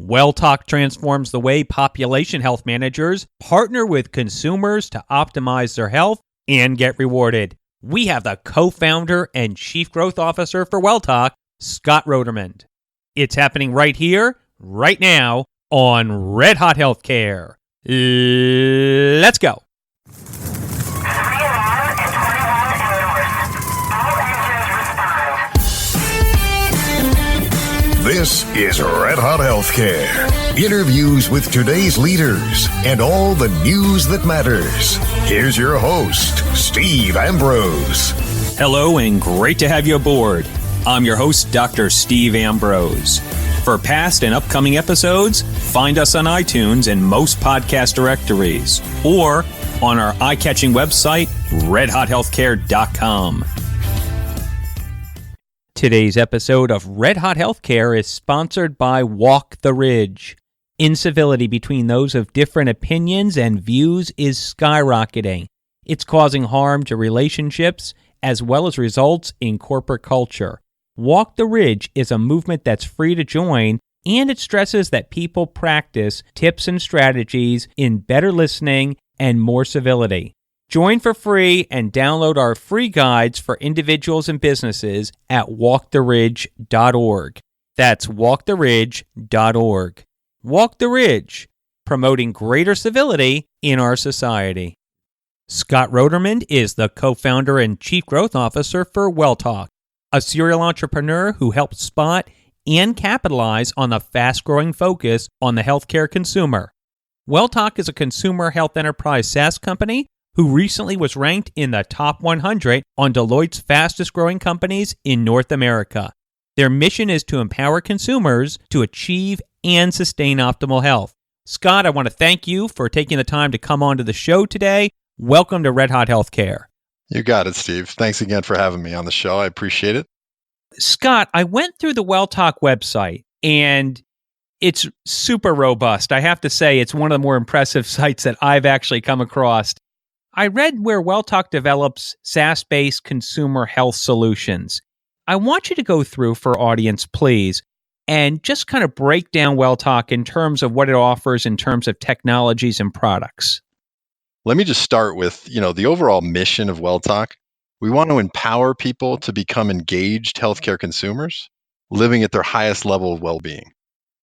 Welltok transforms the way population health managers partner with consumers to optimize their health and get rewarded. We have the co-founder and chief growth officer for Welltok, Scott Rotermund. It's happening right here, right now, on Red Hot Healthcare. Let's go. This is Red Hot Healthcare. Interviews with today's leaders and all the news that matters. Here's your host, Steve Ambrose. Hello and great to have you aboard. I'm your host, Dr. Steve Ambrose. For past and upcoming episodes, find us on iTunes and most podcast directories, or on our eye-catching website, redhothealthcare.com. Today's episode of Red Hot Healthcare is sponsored by Walk the Ridge. Incivility between those of different opinions and views is skyrocketing. It's causing harm to relationships as well as results in corporate culture. Walk the Ridge is a movement that's free to join, and it stresses that people practice tips and strategies in better listening and more civility. Join for free and download our free guides for individuals and businesses at walktheridge.org. That's walktheridge.org. Walk the Ridge, promoting greater civility in our society. Scott Rotermund is the co-founder and chief growth officer for Welltok, a serial entrepreneur who helps spot and capitalize on the fast-growing focus on the healthcare consumer. Welltok is a consumer health enterprise SaaS company who recently was ranked in the top 100 on Deloitte's fastest-growing companies in North America. Their mission is to empower consumers to achieve and sustain optimal health. Scott, I want to thank you for taking the time to come onto the show today. Welcome to Red Hot Healthcare. You got it, Steve. Thanks again for having me on the show. I appreciate it. Scott, I went through the Welltok website, and it's super robust. I have to say, it's one of the more impressive sites that I've actually come across. I read where Welltok develops SaaS-based consumer health solutions. I want you to go through for our audience, please, and just kind of break down Welltok in terms of what it offers in terms of technologies and products. Let me just start with, the overall mission of Welltok. We want to empower people to become engaged healthcare consumers, living at their highest level of well-being.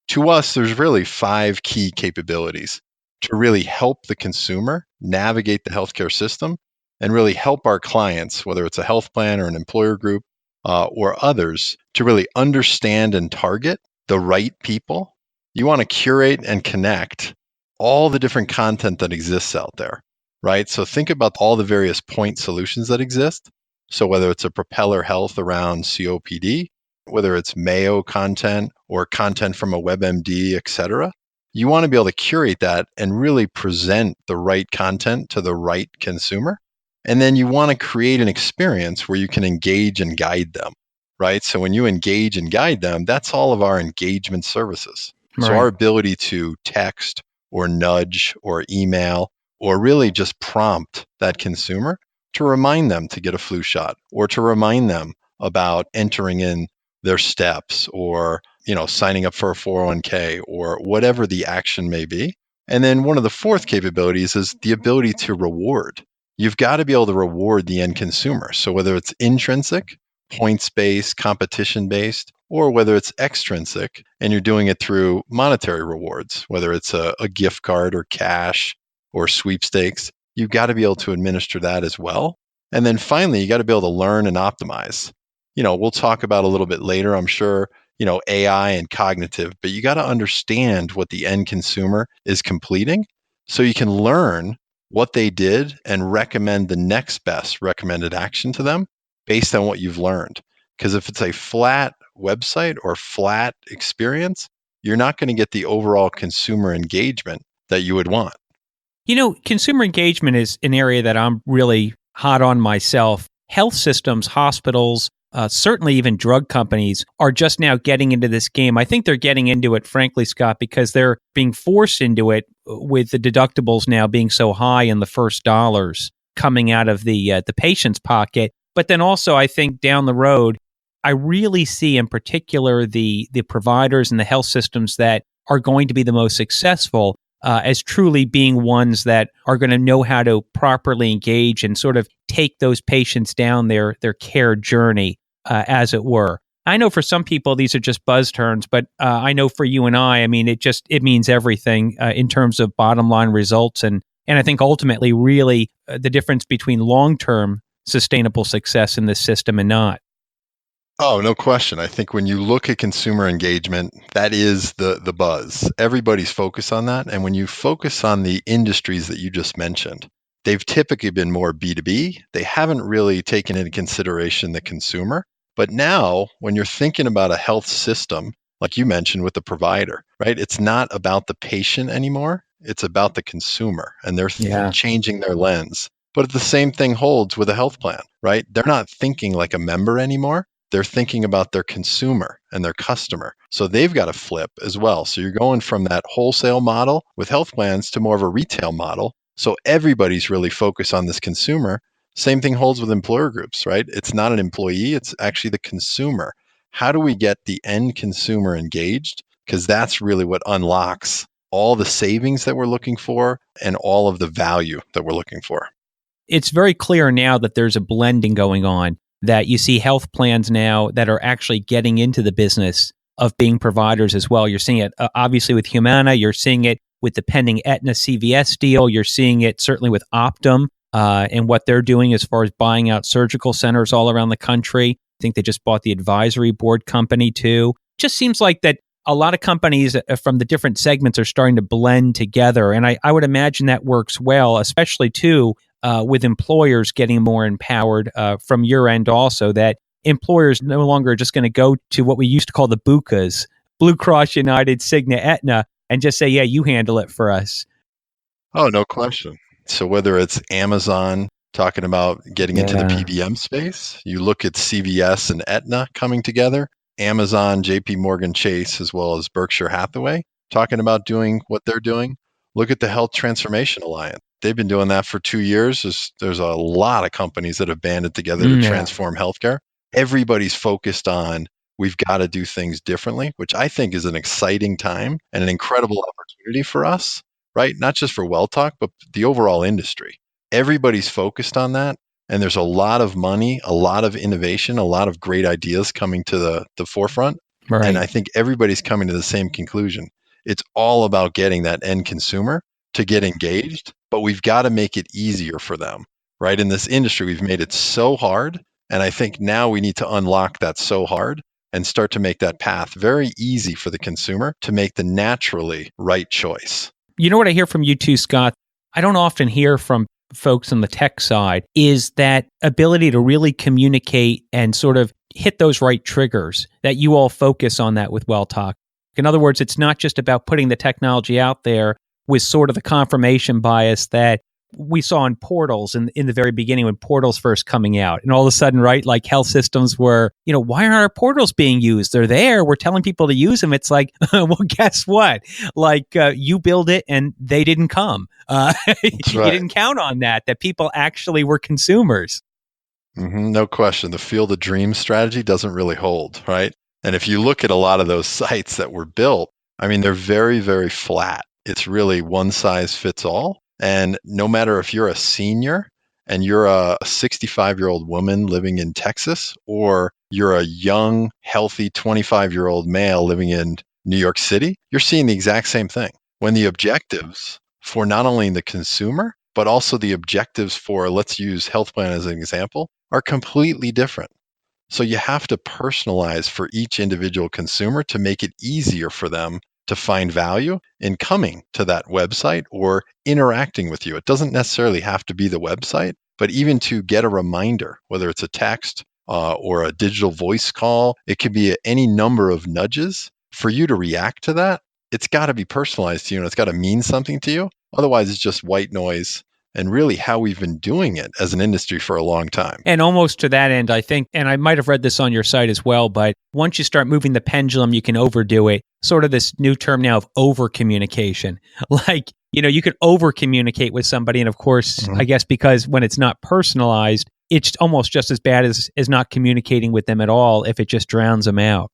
To us, there's really 5 key capabilities to really help the consumer navigate the healthcare system and really help our clients, whether it's a health plan or an employer group or others, to really understand and target the right people. You want to curate and connect all the different content that exists out there, right? So think about all the various point solutions that exist. So whether it's a Propeller Health around COPD, whether it's Mayo content or content from a WebMD, et cetera, you want to be able to curate that and really present the right content to the right consumer. And then you want to create an experience where you can engage and guide them, right? So when you engage and guide them, that's all of our engagement services. Right. So our ability to text or nudge or email or really just prompt that consumer to remind them to get a flu shot or to remind them about entering in their steps or signing up for a 401k or whatever the action may be. And then one of the 4th capabilities is the ability to reward. You've got to be able to reward the end consumer. So whether it's intrinsic, points-based, competition-based, or whether it's extrinsic, and you're doing it through monetary rewards, whether it's a gift card or cash or sweepstakes, you've got to be able to administer that as well. And then finally, you got to be able to learn and optimize. We'll talk about a little bit later, I'm sure, AI and cognitive, but you got to understand what the end consumer is completing so you can learn what they did and recommend the next best recommended action to them based on what you've learned. Because if it's a flat website or flat experience, you're not going to get the overall consumer engagement that you would want. Consumer engagement is an area that I'm really hot on myself. Health systems, hospitals, certainly even drug companies are just now getting into this game. I think they're getting into it, frankly, Scott, because they're being forced into it with the deductibles now being so high in the first dollars coming out of the patient's pocket. But then also, I think down the road, I really see in particular the providers and the health systems that are going to be the most successful as truly being ones that are going to know how to properly engage and sort of take those patients down their care journey, as it were. I know for some people these are just buzz terms, but I know for you and I mean, it means everything in terms of bottom line results, and I think ultimately really the difference between long-term sustainable success in this system and not. Oh, no question. I think when you look at consumer engagement, that is the buzz. Everybody's focused on that. And when you focus on the industries that you just mentioned, they've typically been more B2B. They haven't really taken into consideration the consumer. But now, when you're thinking about a health system, like you mentioned with the provider, right? It's not about the patient anymore. It's about the consumer, and they're changing their lens. But the same thing holds with a health plan, right? They're not thinking like a member anymore. They're thinking about their consumer and their customer. So they've got to flip as well. So you're going from that wholesale model with health plans to more of a retail model. So everybody's really focused on this consumer. Same thing holds with employer groups, right? It's not an employee, it's actually the consumer. How do we get the end consumer engaged? Because that's really what unlocks all the savings that we're looking for and all of the value that we're looking for. It's very clear now that there's a blending going on, that you see health plans now that are actually getting into the business of being providers as well. You're seeing it obviously with Humana. You're seeing it with the pending Aetna CVS deal. You're seeing it certainly with Optum and what they're doing as far as buying out surgical centers all around the country. I think they just bought the advisory board company too. Just seems like that a lot of companies from the different segments are starting to blend together. And I would imagine that works well, especially too, with employers getting more empowered from your end also, that employers no longer are just going to go to what we used to call the BUCAs, Blue Cross, United, Cigna, Aetna, and just say, yeah, you handle it for us. Oh, no question. So whether it's Amazon talking about getting into the PBM space, you look at CVS and Aetna coming together, Amazon, JP Morgan Chase, as well as Berkshire Hathaway talking about doing what they're doing. Look at the Health Transformation Alliance. They've been doing that for 2 years. There's a lot of companies that have banded together to transform healthcare. Everybody's focused on we've got to do things differently, which I think is an exciting time and an incredible opportunity for us, right? Not just for Welltok, but the overall industry. Everybody's focused on that. And there's a lot of money, a lot of innovation, a lot of great ideas coming to the forefront. Right. And I think everybody's coming to the same conclusion. It's all about getting that end consumer to get engaged, but we've got to make it easier for them, right? In this industry, we've made it so hard. And I think now we need to unlock that so hard and start to make that path very easy for the consumer to make the naturally right choice. You know what I hear from you too, Scott? I don't often hear from folks on the tech side is that ability to really communicate and sort of hit those right triggers, that you all focus on that with Welltok. In other words, it's not just about putting the technology out there with sort of the confirmation bias that we saw in portals in the very beginning when portals first coming out. And all of a sudden, right, like health systems were, why aren't our portals being used? They're there. We're telling people to use them. It's like, well, guess what? Like you build it and they didn't come. Right. You didn't count on that people actually were consumers. No question. The field of dreams strategy doesn't really hold, right? And if you look at a lot of those sites that were built, I mean, they're very, very flat. It's really one size fits all. And no matter if you're a senior and you're a 65-year-old woman living in Texas, or you're a young, healthy 25-year-old male living in New York City, you're seeing the exact same thing. When the objectives for not only the consumer, but also the objectives for, let's use health plan as an example, are completely different. So you have to personalize for each individual consumer to make it easier for them to find value in coming to that website or interacting with you. It doesn't necessarily have to be the website, but even to get a reminder, whether it's a text or a digital voice call, it could be any number of nudges for you to react to that. It's got to be personalized to you and it's got to mean something to you. Otherwise, it's just white noise. And really how we've been doing it as an industry for a long time. And almost to that end, I think, and I might have read this on your site as well, but once you start moving the pendulum, you can overdo it. Sort of this new term now of over-communication. Like, you could over-communicate with somebody. And of course, I guess because when it's not personalized, it's almost just as bad as not communicating with them at all if it just drowns them out.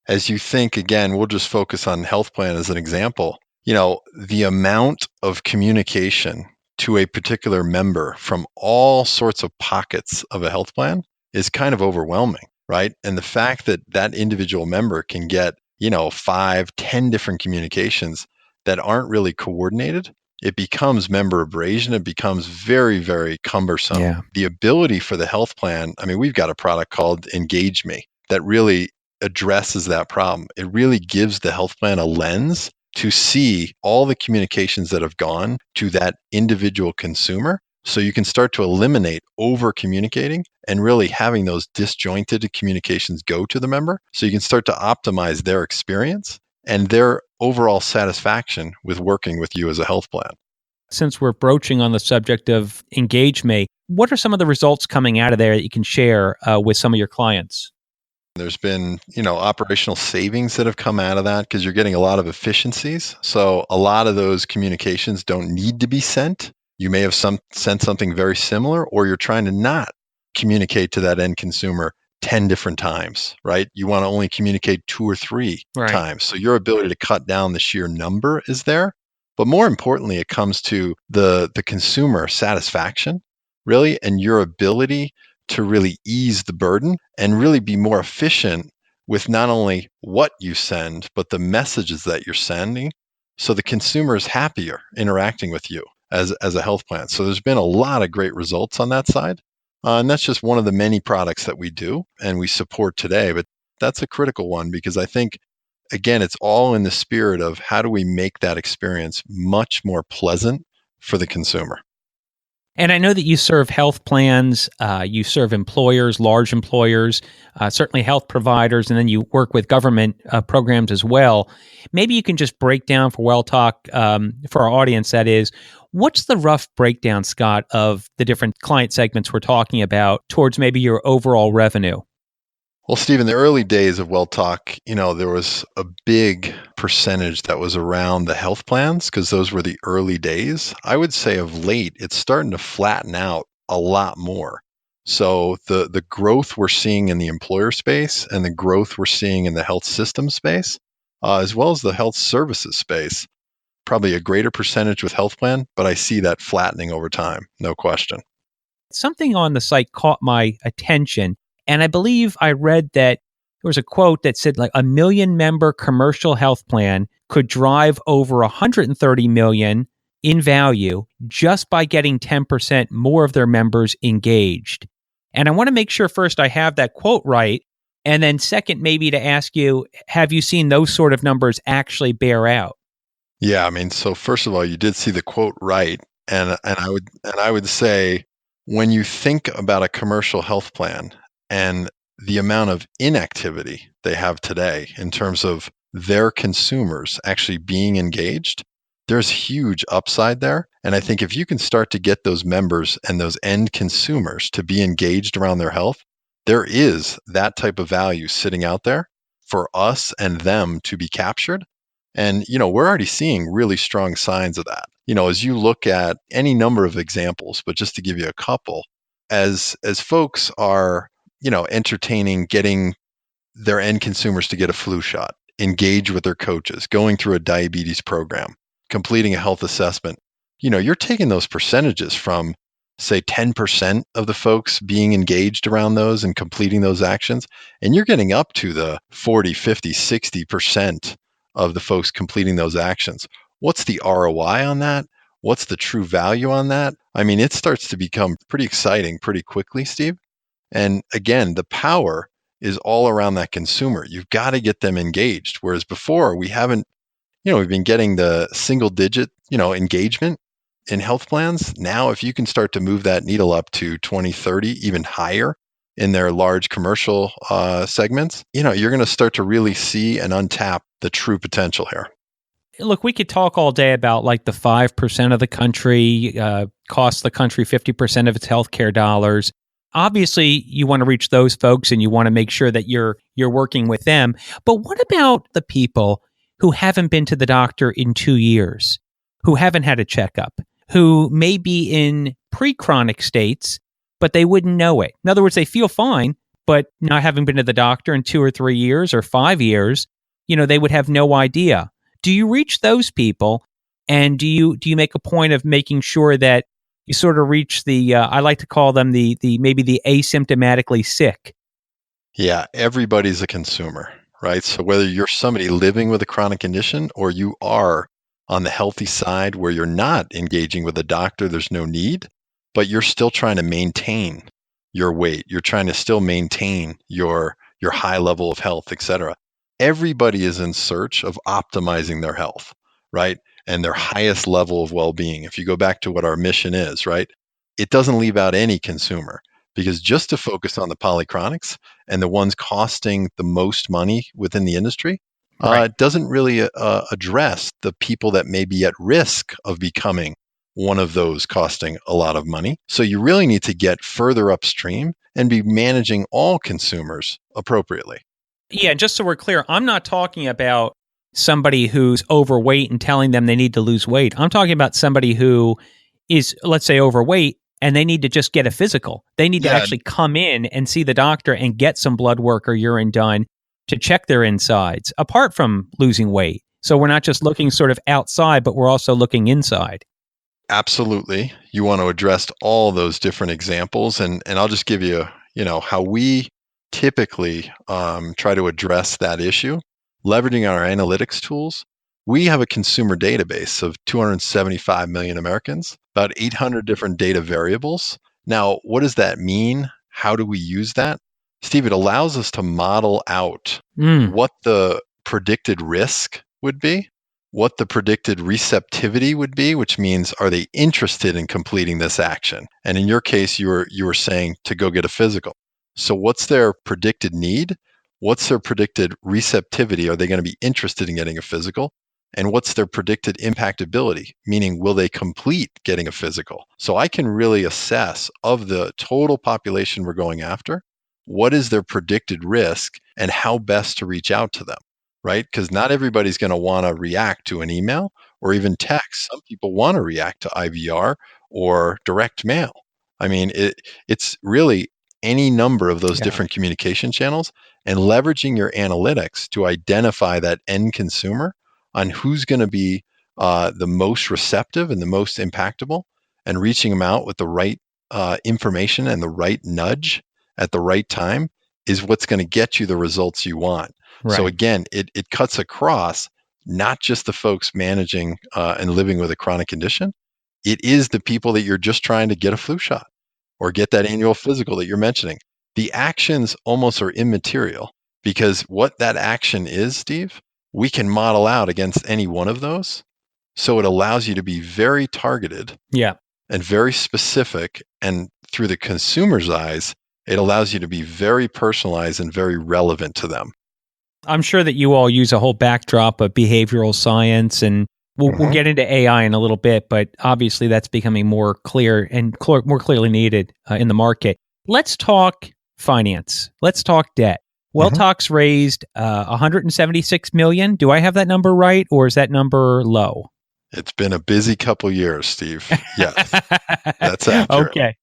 as you think, again, we'll just focus on health plan as an example, the amount of communication to a particular member from all sorts of pockets of a health plan is kind of overwhelming, right? And the fact that that individual member can get, 5, 10 different communications that aren't really coordinated, it becomes member abrasion. It becomes very, very cumbersome. Yeah. The ability for the health plan, I mean, we've got a product called Engage Me that really addresses that problem. It really gives the health plan a lens to see all the communications that have gone to that individual consumer. So you can start to eliminate over communicating and really having those disjointed communications go to the member. So you can start to optimize their experience and their overall satisfaction with working with you as a health plan. Since we're broaching on the subject of Engage Me, what are some of the results coming out of there that you can share with some of your clients? There's been, operational savings that have come out of that because you're getting a lot of efficiencies. So a lot of those communications don't need to be sent. You may have sent something very similar, or you're trying to not communicate to that end consumer 10 different times, right? You want to only communicate 2 or 3 times. So your ability to cut down the sheer number is there. But more importantly, it comes to the consumer satisfaction, really, and your ability to really ease the burden and really be more efficient with not only what you send, but the messages that you're sending. So the consumer is happier interacting with you as a health plan. So there's been a lot of great results on that side. And that's just one of the many products that we do and we support today. But that's a critical one because I think, again, it's all in the spirit of how do we make that experience much more pleasant for the consumer. And I know that you serve health plans, you serve employers, large employers, certainly health providers, and then you work with government programs as well. Maybe you can just break down for Welltok, for our audience, that is, what's the rough breakdown, Scott, of the different client segments we're talking about towards maybe your overall revenue? Well, Steve, in the early days of Welltok, there was a big percentage that was around the health plans because those were the early days. I would say of late, it's starting to flatten out a lot more. So the growth we're seeing in the employer space and the growth we're seeing in the health system space, as well as the health services space, probably a greater percentage with health plan, but I see that flattening over time, no question. Something on the site caught my attention. And I believe I read that there was a quote that said like 1 million member commercial health plan could drive over 130 million in value just by getting 10% more of their members engaged. And I want to make sure first I have that quote right. And then second, maybe to ask you, have you seen those sort of numbers actually bear out? Yeah, I mean, so first of all, you did see the quote right. And I would say when you think about a commercial health plan, and the amount of inactivity they have today in terms of their consumers actually being engaged, there's huge upside there. And I think if you can start to get those members and those end consumers to be engaged around their health, there is that type of value sitting out there for us and them to be captured. And, we're already seeing really strong signs of that. As you look at any number of examples, but just to give you a couple, as folks are entertaining getting their end consumers to get a flu shot, engage with their coaches, going through a diabetes program, completing a health assessment. You're taking those percentages from, say, 10% of the folks being engaged around those and completing those actions, and you're getting up to the 40, 50, 60% of the folks completing those actions. What's the ROI on that? What's the true value on that? I mean, it starts to become pretty exciting pretty quickly, Steve. And again, the power is all around that consumer. You've got to get them engaged. Whereas before, we haven't, we've been getting the single digit, engagement in health plans. Now, if you can start to move that needle up to 20, 30, even higher in their large commercial segments, you're going to start to really see and untap the true potential here. Look, we could talk all day about like the 5% of the country costs the country 50% of its healthcare dollars. Obviously, you want to reach those folks and you want to make sure that you're working with them. But what about the people who haven't been to the doctor in 2 years, who haven't had a checkup, who may be in pre-chronic states, but they wouldn't know it? In other words, they feel fine, but not having been to the doctor in 2 or 3 years or 5 years, they would have no idea. Do you reach those people, and do you make a point of making sure that you sort of reach the I like to call them the maybe the asymptomatically sick? Yeah, everybody's a consumer, right? So whether you're somebody living with a chronic condition or you are on the healthy side where you're not engaging with a doctor, there's no need, but you're still trying to maintain your weight. You're trying to still maintain your high level of health, et cetera. Everybody is in search of optimizing their health, right? And their highest level of well-being. If you go back to what our mission is, right? It doesn't leave out any consumer, because just to focus on the polychronics and the ones costing the most money within the industry, Right. doesn't really address the people that may be at risk of becoming one of those costing a lot of money. So you really need to get further upstream and be managing all consumers appropriately. Yeah, just so we're clear, I'm not talking about somebody who's overweight and telling them they need to lose weight. I'm talking about somebody who is, let's say, overweight and they need to just get a physical. They need to Yeah, actually come in and see the doctor and get some blood work or urine done to check their insides, apart from losing weight. So we're not just looking sort of outside, but we're also looking inside. absolutely. You want to address all those different examples, and I'll just give you, how we typically try to address that issue, leveraging our analytics tools. We have a consumer database of 275 million Americans, about 800 different data variables. Now, what does that mean? How do we use that? Steve, it allows us to model out Mm, what the predicted risk would be, what the predicted receptivity would be, which means are they interested in completing this action? And in your case, you were saying to go get a physical. So what's their predicted need? What's their predicted receptivity? Are they going to be interested in getting a physical? And what's their predicted impactability? Meaning, will they complete getting a physical? So I can really assess of the total population we're going after, what is their predicted risk and how best to reach out to them, right? Because not everybody's going to want to react to an email or even text. Some people want to react to IVR or direct mail. I mean, it's really any number of those got different it. communication channels, and leveraging your analytics to identify that end consumer on who's going to be the most receptive and the most impactable, and reaching them out with the right information and the right nudge at the right time is what's going to get you the results you want. So Right. again, it cuts across not just the folks managing and living with a chronic condition. It is the people that you're just trying to get a flu shot or get that annual physical that you're mentioning. The actions almost are immaterial, because what that action is, Steve, we can model out against any one of those. So it allows you to be very targeted Yeah. and very specific. And through the consumer's eyes, it allows you to be very personalized and very relevant to them. I'm sure that you all use a whole backdrop of behavioral science, and we'll Mhm. get into AI in a little bit, but obviously that's becoming more clear and more clearly needed in the market. Let's talk finance. Let's talk debt. Mhm. Welltok raised 176 million. Do I have that number right, or is that number low? It's been a busy couple years, Steve. Yes, that's accurate. Okay.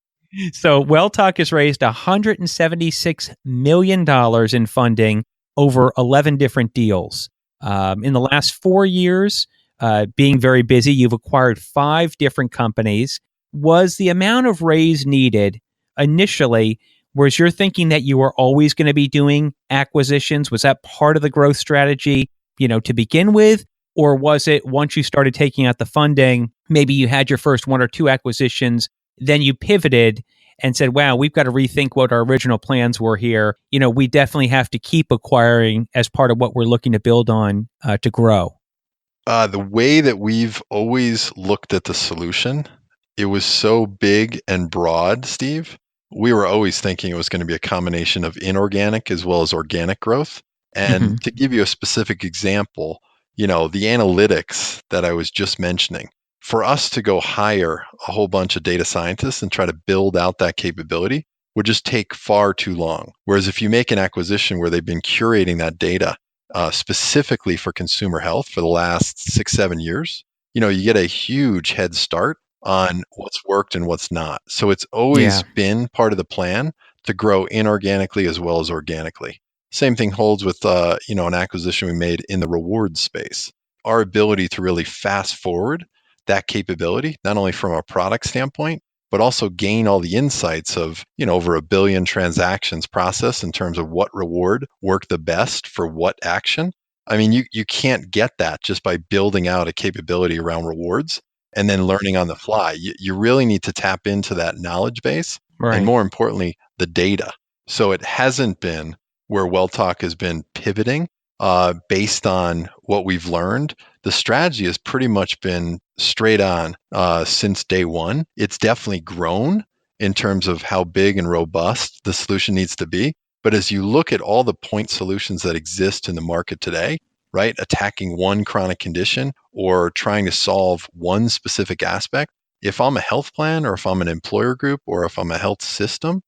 So Welltok has raised $176 million in funding over 11 different deals. In the last 4 years, being very busy, you've acquired 5 different companies. Was the amount of raise needed initially? Was your thinking that you were always going to be doing acquisitions? Was that part of the growth strategy, to begin with? Or was it once you started taking out the funding, maybe you had your first 1 or 2 acquisitions, then you pivoted and said, wow, we've got to rethink what our original plans were here. We definitely have to keep acquiring as part of what we're looking to build on to grow. The way that we've always looked at the solution, it was so big and broad, Steve. We were always thinking it was going to be a combination of inorganic as well as organic growth. And Hmm. to give you a specific example, the analytics that I was just mentioning, for us to go hire a whole bunch of data scientists and try to build out that capability would just take far too long. Whereas if you make an acquisition where they've been curating that data specifically for consumer health for the last 6, 7 years, you get a huge head start on what's worked and what's not. So it's always Yeah. been part of the plan to grow inorganically as well as organically. Same thing holds with an acquisition we made in the rewards space. Our ability to really fast forward that capability, not only from a product standpoint, but also gain all the insights of over 1 billion transactions processed in terms of what reward worked the best for what action. I mean, you can't get that just by building out a capability around rewards and then learning on the fly. You really need to tap into that knowledge base and, Right. more importantly, the data. So it hasn't been where Welltok has been pivoting based on what we've learned. The strategy has pretty much been straight on since day one. It's definitely grown in terms of how big and robust the solution needs to be. But as you look at all the point solutions that exist in the market today, right, attacking one chronic condition or trying to solve one specific aspect, if I'm a health plan or if I'm an employer group or if I'm a health system,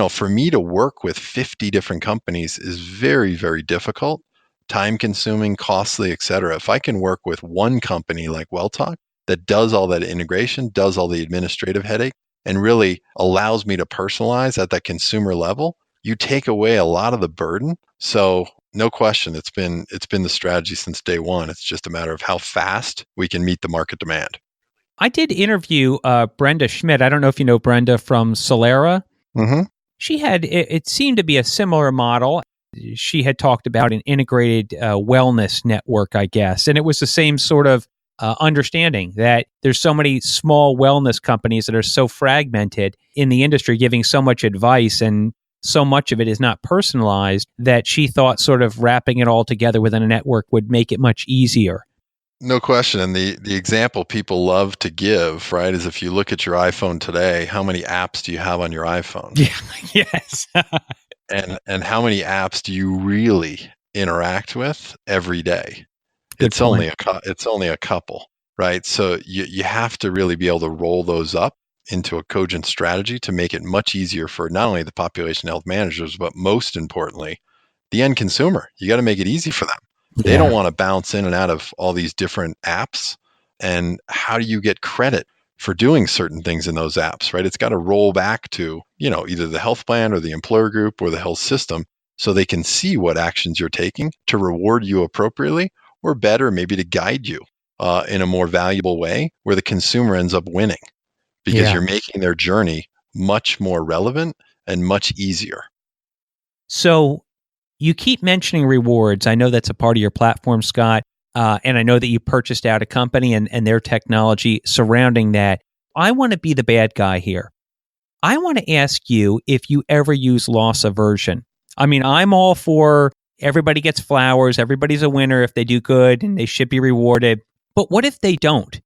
for me to work with 50 different companies is very, very difficult, time consuming, costly, et cetera. If I can work with one company like Welltok that does all that integration, does all the administrative headache, and really allows me to personalize at that consumer level, you take away a lot of the burden. So no question, it's been the strategy since day one. It's just a matter of how fast we can meet the market demand. I did interview Brenda Schmidt. I don't know if you know Brenda from Solera. Mm-hmm. She had, it seemed to be a similar model. She had talked about an integrated wellness network, I guess. And it was the same sort of understanding that there's so many small wellness companies that are so fragmented in the industry, giving so much advice, and so much of it is not personalized, that she thought sort of wrapping it all together within a network would make it much easier. No question. And the example people love to give, right, is if you look at your iPhone today, how many apps do you have on your iPhone? Yeah, yes. And how many apps do you really interact with every day? Good It's point. only a couple, right? So you have to really be able to roll those up into a cogent strategy to make it much easier for not only the population health managers, but most importantly, the end consumer. You got to make it easy for them. They don't want to bounce in and out of all these different apps. And how do you get credit for doing certain things in those apps, right? It's got to roll back to, either the health plan or the employer group or the health system, so they can see what actions you're taking to reward you appropriately, or better, maybe to guide you in a more valuable way where the consumer ends up winning because you're making their journey much more relevant and much easier. So you keep mentioning rewards. I know that's a part of your platform, Scott. And I know that you purchased out a company and their technology surrounding that. I want to be the bad guy here. I want to ask you if you ever use loss aversion. I mean, I'm all for everybody gets flowers, everybody's a winner if they do good and they should be rewarded. But what if they don't?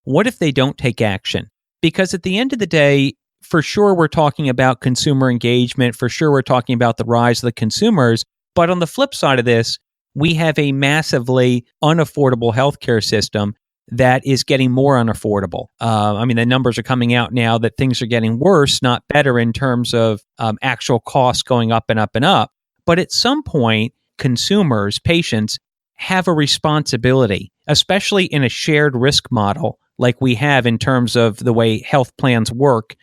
What if they don't take action? Because at the end of the day, for sure, we're talking about consumer engagement. For sure, we're talking about the rise of the consumers. But on the flip side of this, we have a massively unaffordable healthcare system that is getting more unaffordable. I mean, the numbers are coming out now that things are getting worse, not better, in terms of actual costs going up and up and up. But at some point, consumers, patients, have a responsibility, especially in a shared risk model like we have in terms of the way health plans work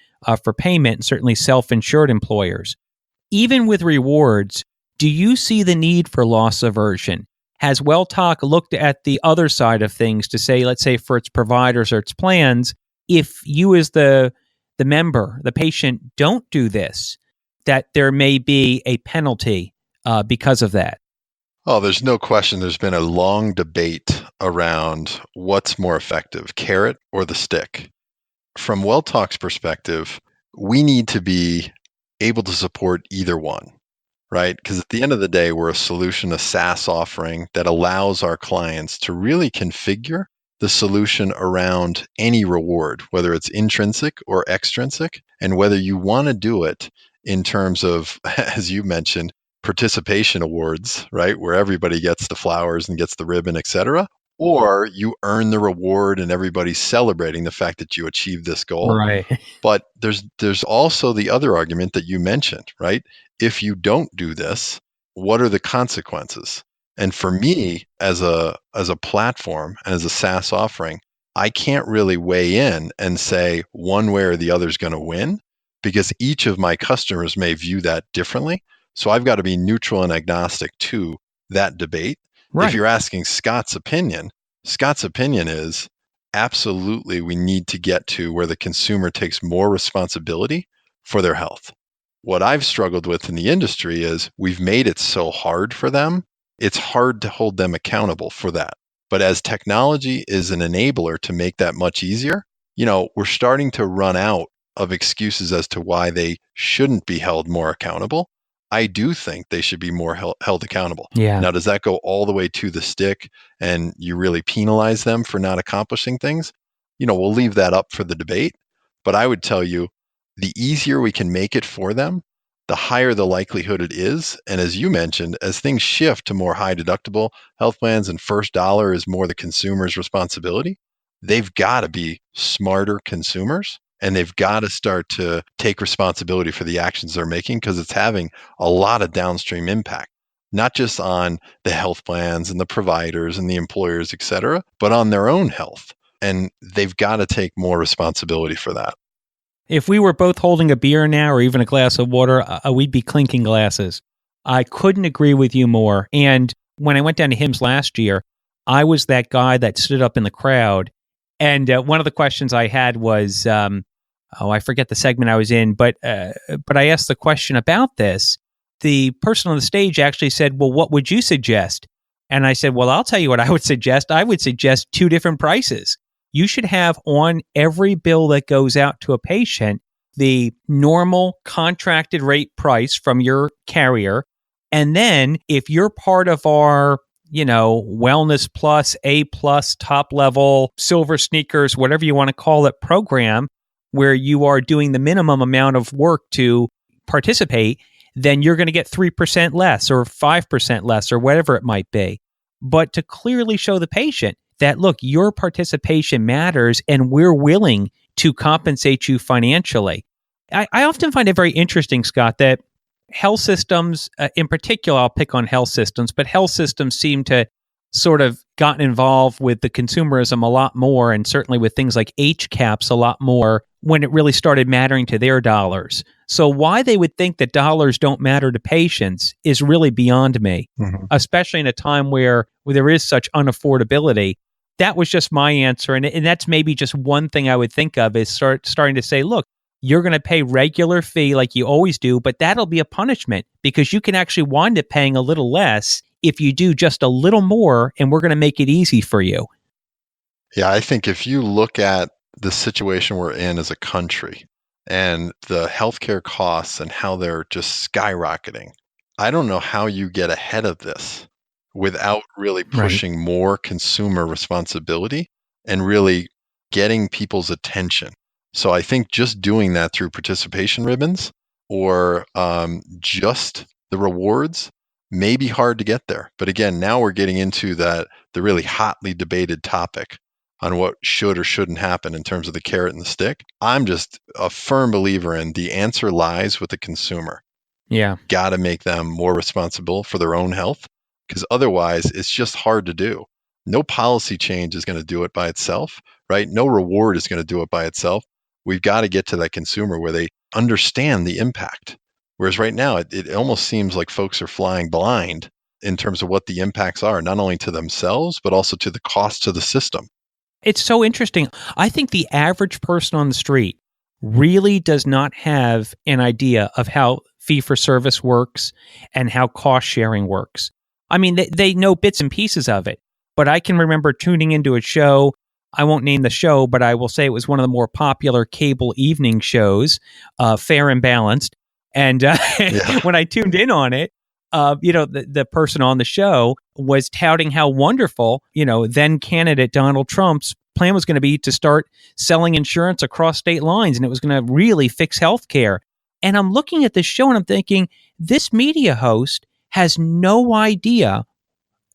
for payment, and certainly self-insured employers. Even with rewards, do you see the need for loss aversion? Has Welltok looked at the other side of things to say, let's say for its providers or its plans, if you as the member, the patient, don't do this, that there may be a penalty because of that? Oh, there's no question. There's been a long debate around what's more effective, carrot or the stick. From Welltok's perspective, we need to be able to support either one, right? Because at the end of the day, we're a solution, a SaaS offering that allows our clients to really configure the solution around any reward, whether it's intrinsic or extrinsic, and whether you want to do it in terms of, as you mentioned, participation awards, right? Where everybody gets the flowers and gets the ribbon, et cetera, or you earn the reward and everybody's celebrating the fact that you achieved this goal. Right. But there's also the other argument that you mentioned, right? If you don't do this, what are the consequences? And for me, as a platform and as a SaaS offering, I can't really weigh in and say one way or the other is going to win. because each of my customers may view that differently. So I've got to be neutral and agnostic to that debate. Right. If you're asking Scott's opinion is absolutely we need to get to where the consumer takes more responsibility for their health. What I've struggled with in the industry is we've made it so hard for them. It's hard to hold them accountable for that. But as technology is an enabler to make that much easier, we're starting to run out of excuses as to why they shouldn't be held more accountable. I do think they should be more held accountable. Yeah. Now, does that go all the way to the stick and you really penalize them for not accomplishing things? We'll leave that up for the debate. But I would tell you, the easier we can make it for them, the higher the likelihood it is. And as you mentioned, as things shift to more high deductible health plans and first dollar is more the consumer's responsibility, they've got to be smarter consumers. And they've got to start to take responsibility for the actions they're making because it's having a lot of downstream impact, not just on the health plans and the providers and the employers, et cetera, but on their own health. And they've got to take more responsibility for that. If we were both holding a beer now or even a glass of water, we'd be clinking glasses. I couldn't agree with you more. And when I went down to HIMSS last year, I was that guy that stood up in the crowd. And one of the questions I had was, I forget the segment I was in, but I asked the question about this. The person on the stage actually said, well, what would you suggest? And I said, well, I'll tell you what I would suggest. I would suggest 2 different prices. You should have on every bill that goes out to a patient, the normal contracted rate price from your carrier. And then if you're part of our, Wellness Plus, A Plus, top level, silver sneakers, whatever you want to call it, program, where you are doing the minimum amount of work to participate, then you're going to get 3% less or 5% less or whatever it might be. But to clearly show the patient that, look, your participation matters and we're willing to compensate you financially. I often find it very interesting, Scott, that health systems, in particular, I'll pick on health systems, but health systems seem to sort of gotten involved with the consumerism a lot more, and certainly with things like HCAPS a lot more when it really started mattering to their dollars. So why they would think that dollars don't matter to patients is really beyond me, especially in a time where there is such unaffordability. That was just my answer. And that's maybe just one thing I would think of is starting to say, look, you're going to pay regular fee like you always do, but that'll be a punishment because you can actually wind up paying a little less if you do just a little more, and we're going to make it easy for you. Yeah, I think if you look at the situation we're in as a country and the healthcare costs and how they're just skyrocketing, I don't know how you get ahead of this without really pushing more consumer responsibility and really getting people's attention. So I think just doing that through participation ribbons or just the rewards may be hard to get there. But again, now we're getting into the really hotly debated topic on what should or shouldn't happen in terms of the carrot and the stick. I'm just a firm believer in the answer lies with the consumer. Yeah. Got to make them more responsible for their own health because otherwise it's just hard to do. No policy change is going to do it by itself, right? No reward is going to do it by itself. We've got to get to that consumer where they understand the impact. Whereas right now, it almost seems like folks are flying blind in terms of what the impacts are, not only to themselves, but also to the cost to the system. It's so interesting. I think the average person on the street really does not have an idea of how fee-for-service works and how cost-sharing works. I mean, they know bits and pieces of it, but I can remember tuning into a show. I won't name the show, but I will say it was one of the more popular cable evening shows, Fair and Balanced. And when I tuned in on it, the person on the show was touting how wonderful, then candidate Donald Trump's plan was going to be to start selling insurance across state lines, and it was going to really fix healthcare. And I'm looking at this show and I'm thinking, this media host has no idea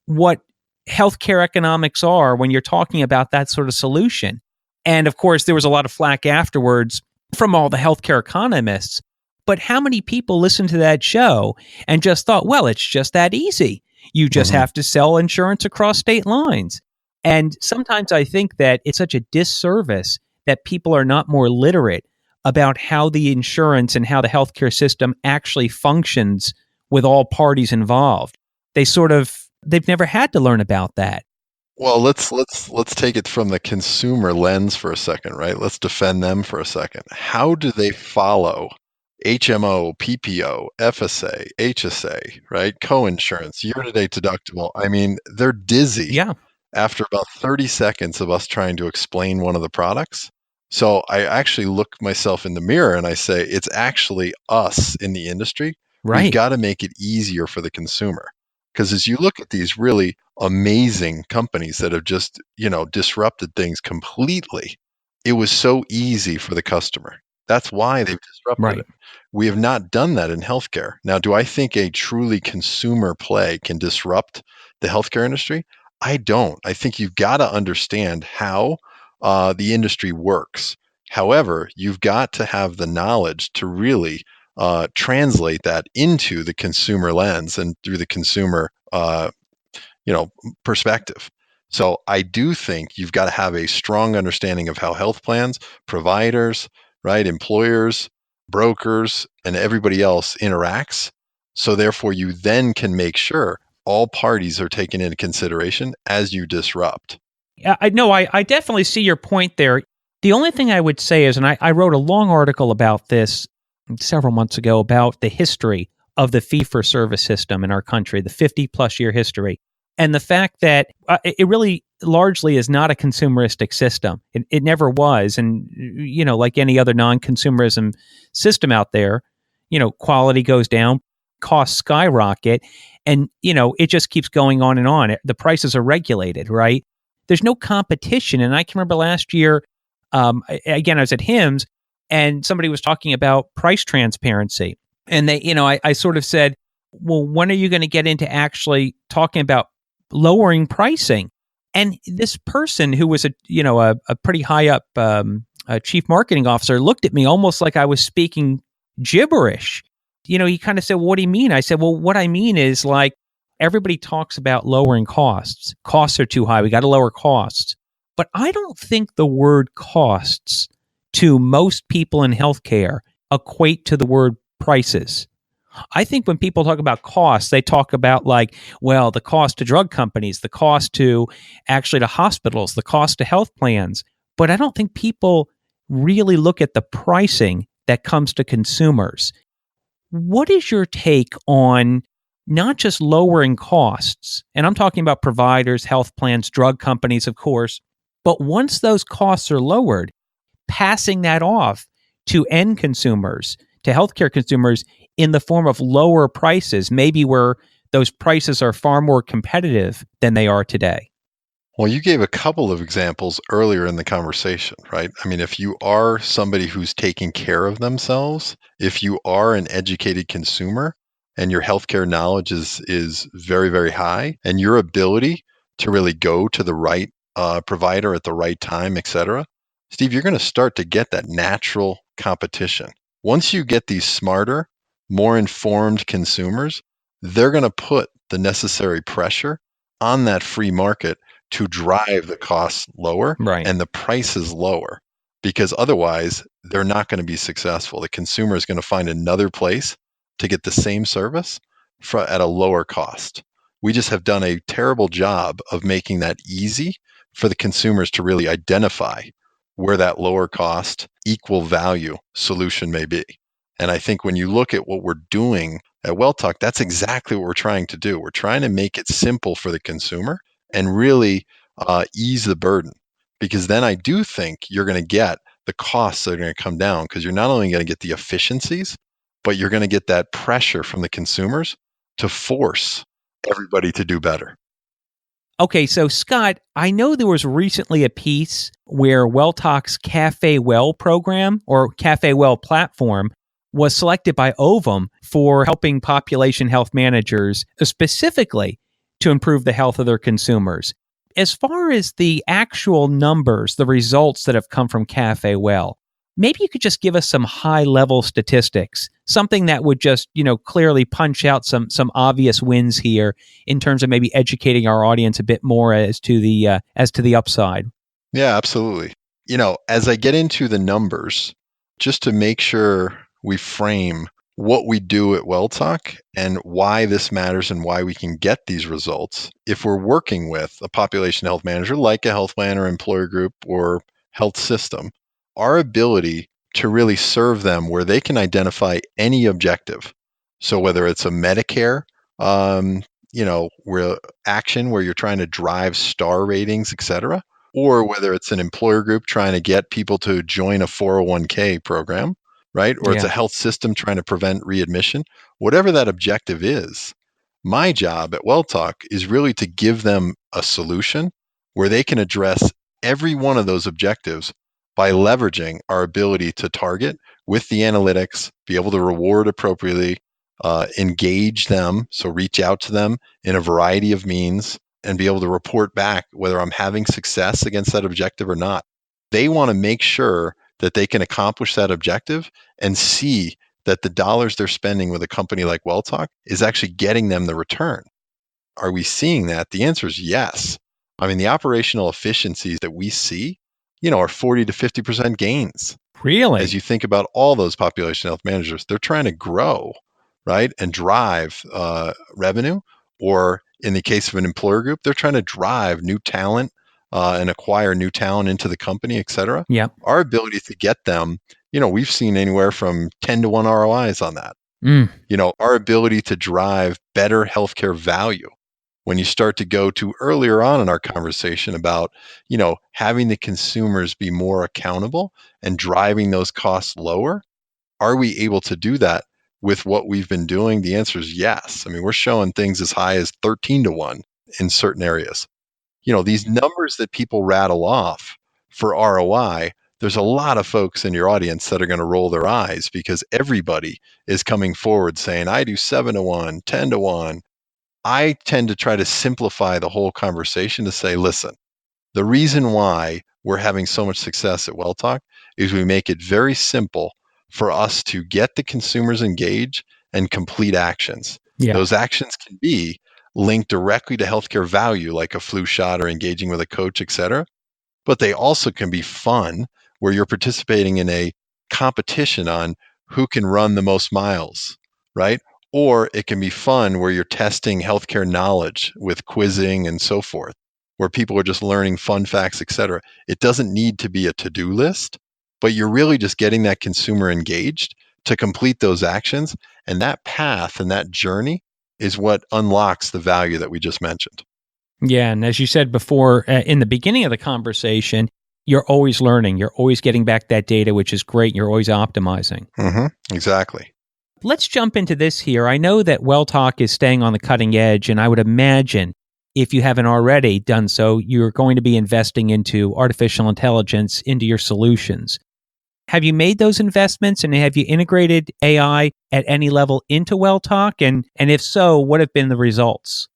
what healthcare economics are when you're talking about that sort of solution. And of course, there was a lot of flack afterwards from all the healthcare economists. But how many people listened to that show and just thought, well, it's just that easy. You just have to sell insurance across state lines. And sometimes I think that it's such a disservice that people are not more literate about how the insurance and how the healthcare system actually functions with all parties involved. They've never had to learn about that. Well, let's take it from the consumer lens for a second, right? Let's defend them for a second. How do they follow HMO, PPO, FSA, HSA, right? Co-insurance, year-to-date deductible. I mean, they're dizzy Yeah, after about 30 seconds of us trying to explain one of the products. So I actually look myself in the mirror and I say, it's actually us in the industry. We've right. got to make it easier for the consumer. Because as you look at these really amazing companies that have just, disrupted things completely, it was so easy for the customer. That's why they've disrupted Right. it. We have not done that in healthcare. Now, do I think a truly consumer play can disrupt the healthcare industry? I don't. I think you've got to understand how the industry works. However, you've got to have the knowledge to really translate that into the consumer lens and through the consumer, perspective. So I do think you've got to have a strong understanding of how health plans, providers, right, employers, brokers, and everybody else interacts. So therefore, you then can make sure all parties are taken into consideration as you disrupt. I definitely see your point there. The only thing I would say is, and I wrote a long article about this several months ago about the history of the fee-for-service system in our country, the 50-plus year history, and the fact that it really largely is not a consumeristic system. It never was. And, like any other non-consumerism system out there, quality goes down, costs skyrocket, and, it just keeps going on and on. The prices are regulated, right? There's no competition. And I can remember last year, again, I was at HIMSS and somebody was talking about price transparency. And they, I sort of said, well, when are you going to get into actually talking about lowering pricing? And this person who was a pretty high up chief marketing officer looked at me almost like I was speaking gibberish. He kind of said, well, what do you mean? I said, well, what I mean is like, everybody talks about lowering costs. Costs are too high. We got to lower costs. But I don't think the word costs to most people in healthcare equate to the word prices. I think when people talk about costs, they talk about like, well, the cost to drug companies, the cost to actually to hospitals, the cost to health plans. But I don't think people really look at the pricing that comes to consumers. What is your take on not just lowering costs, and I'm talking about providers, health plans, drug companies, of course, but once those costs are lowered, passing that off to end consumers, to healthcare consumers in the form of lower prices, maybe where those prices are far more competitive than they are today? Well, you gave a couple of examples earlier in the conversation, right? I mean, if you are somebody who's taking care of themselves, if you are an educated consumer and your healthcare knowledge is very, very high, and your ability to really go to the right provider at the right time, et cetera, Steve, you're going to start to get that natural competition. Once you get these smarter, more informed consumers, they're going to put the necessary pressure on that free market to drive the costs lower Right. and the prices lower, because otherwise they're not going to be successful. The consumer is going to find another place to get the same service at a lower cost. We just have done a terrible job of making that easy for the consumers to really identify where that lower cost, equal value solution may be. And I think when you look at what we're doing at Welltok, that's exactly what we're trying to do. We're trying to make it simple for the consumer and really ease the burden, because then I do think you're going to get the costs that are going to come down, because you're not only going to get the efficiencies, but you're going to get that pressure from the consumers to force everybody to do better. Okay, so Scott, I know there was recently a piece where Welltok's CafeWell program or CafeWell platform was selected by Ovum for helping population health managers specifically to improve the health of their consumers. As far as the actual numbers, the results that have come from CafeWell, maybe you could just give us some high-level statistics, something that would just, clearly punch out some obvious wins here in terms of maybe educating our audience a bit more as to the upside. Yeah, absolutely. As I get into the numbers, just to make sure we frame what we do at Welltok and why this matters and why we can get these results if we're working with a population health manager like a health plan or employer group or health system. Our ability to really serve them where they can identify any objective. So whether it's a Medicare, where action where you're trying to drive star ratings, et cetera, or whether it's an employer group trying to get people to join a 401k program, right? Or it's Yeah. a health system trying to prevent readmission, whatever that objective is. My job at Welltok is really to give them a solution where they can address every one of those objectives by leveraging our ability to target with the analytics, be able to reward appropriately, engage them, so reach out to them in a variety of means, and be able to report back whether I'm having success against that objective or not. They want to make sure that they can accomplish that objective and see that the dollars they're spending with a company like Welltok is actually getting them the return. Are we seeing that? The answer is yes. I mean, the operational efficiencies that we see, are 40 to 50% gains. Really? As you think about all those population health managers, they're trying to grow, right, and drive revenue. Or in the case of an employer group, they're trying to drive new talent and acquire new talent into the company, et cetera. Yep. Our ability to get them, we've seen anywhere from 10 to 1 ROIs on that. Our ability to drive better healthcare value. When you start to go to earlier on in our conversation about, having the consumers be more accountable and driving those costs lower, are we able to do that with what we've been doing? The answer is yes. I mean, we're showing things as high as 13 to 1 in certain areas. These numbers that people rattle off for ROI, there's a lot of folks in your audience that are going to roll their eyes because everybody is coming forward saying, I do 7 to 1, 10 to 1. I tend to try to simplify the whole conversation to say, listen, the reason why we're having so much success at Welltok is we make it very simple for us to get the consumers engaged and complete actions. Yeah. Those actions can be linked directly to healthcare value, like a flu shot or engaging with a coach, et cetera. But they also can be fun, where you're participating in a competition on who can run the most miles, right? Or it can be fun where you're testing healthcare knowledge with quizzing and so forth, where people are just learning fun facts, et cetera. It doesn't need to be a to-do list, but you're really just getting that consumer engaged to complete those actions. And that path and that journey is what unlocks the value that we just mentioned. Yeah. And as you said before, in the beginning of the conversation, you're always learning. You're always getting back that data, which is great. You're always optimizing. Exactly. Let's jump into this here. I know that Welltok is staying on the cutting edge, and I would imagine if you haven't already done so, you're going to be investing into artificial intelligence into your solutions. Have you made those investments, and have you integrated AI at any level into Welltok? And if so, what have been the results?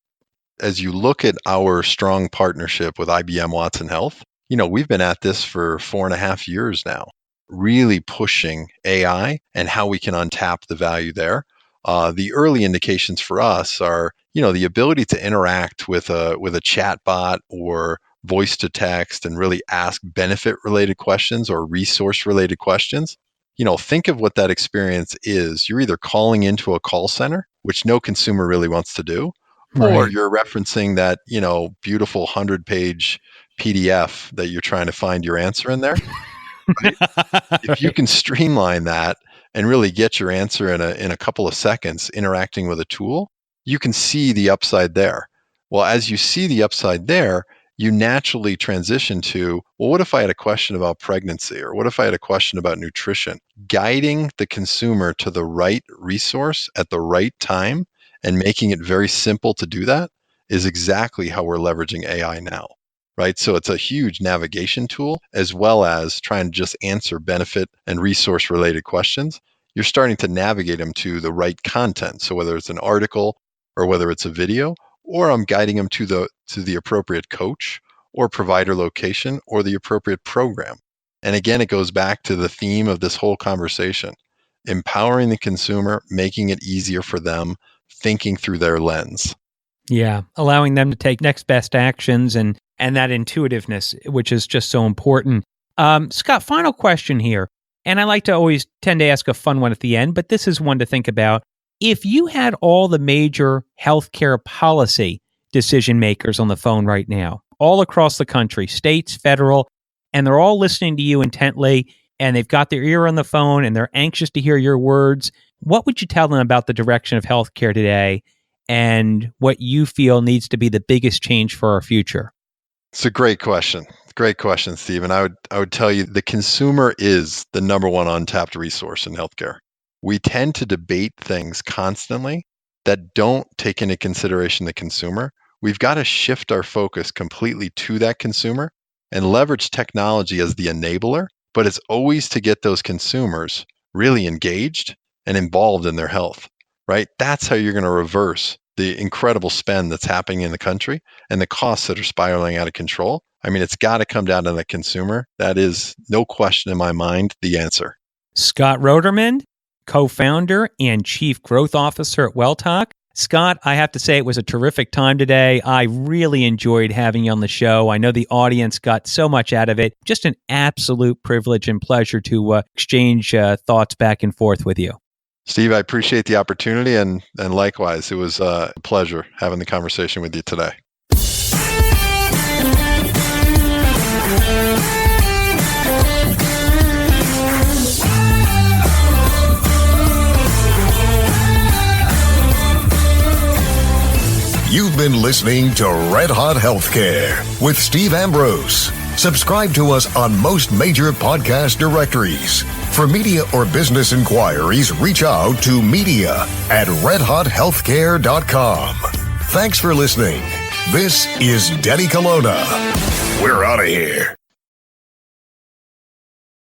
As you look at our strong partnership with IBM Watson Health, we've been at this for 4.5 years now, really pushing AI and how we can untap the value there. The early indications for us are, the ability to interact with a chat bot or voice to text and really ask benefit related questions or resource related questions. Think of what that experience is. You're either calling into a call center, which no consumer really wants to do, or you're referencing that, beautiful 100-page PDF that you're trying to find your answer in there. Right? If you can streamline that and really get your answer in a couple of seconds interacting with a tool, you can see the upside there. Well, as you see the upside there, you naturally transition to, well, what if I had a question about pregnancy, or what if I had a question about nutrition? Guiding the consumer to the right resource at the right time and making it very simple to do that is exactly how we're leveraging AI now. Right? So it's a huge navigation tool, as well as trying to just answer benefit and resource related questions. You're starting to navigate them to the right content. So whether it's an article or whether it's a video, or I'm guiding them to the appropriate coach or provider location or the appropriate program. And again, it goes back to the theme of this whole conversation, empowering the consumer, making it easier for them, thinking through their lens. Yeah, allowing them to take next best actions and that intuitiveness, which is just so important. Scott, final question here. And I like to always tend to ask a fun one at the end, but this is one to think about. If you had all the major healthcare policy decision makers on the phone right now, all across the country, states, federal, and they're all listening to you intently, and they've got their ear on the phone, and they're anxious to hear your words, what would you tell them about the direction of healthcare today and what you feel needs to be the biggest change for our future? It's a great question. Great question, Steve. And I would tell you the consumer is the number one untapped resource in healthcare. We tend to debate things constantly that don't take into consideration the consumer. We've got to shift our focus completely to that consumer and leverage technology as the enabler, but it's always to get those consumers really engaged and involved in their health, right? That's how you're going to reverse the incredible spend that's happening in the country and the costs that are spiraling out of control. I mean, it's got to come down to the consumer. That is, no question in my mind, the answer. Scott Rotermund, co-founder and chief growth officer at Welltok. Scott, I have to say it was a terrific time today. I really enjoyed having you on the show. I know the audience got so much out of it. Just an absolute privilege and pleasure to exchange thoughts back and forth with you. Steve, I appreciate the opportunity, and likewise, it was a pleasure having the conversation with you today. You've been listening to Red Hot Healthcare with Steve Ambrose. Subscribe to us on most major podcast directories. For media or business inquiries, reach out to media@redhothealthcare.com. Thanks for listening. This is Denny Colonna. We're out of here.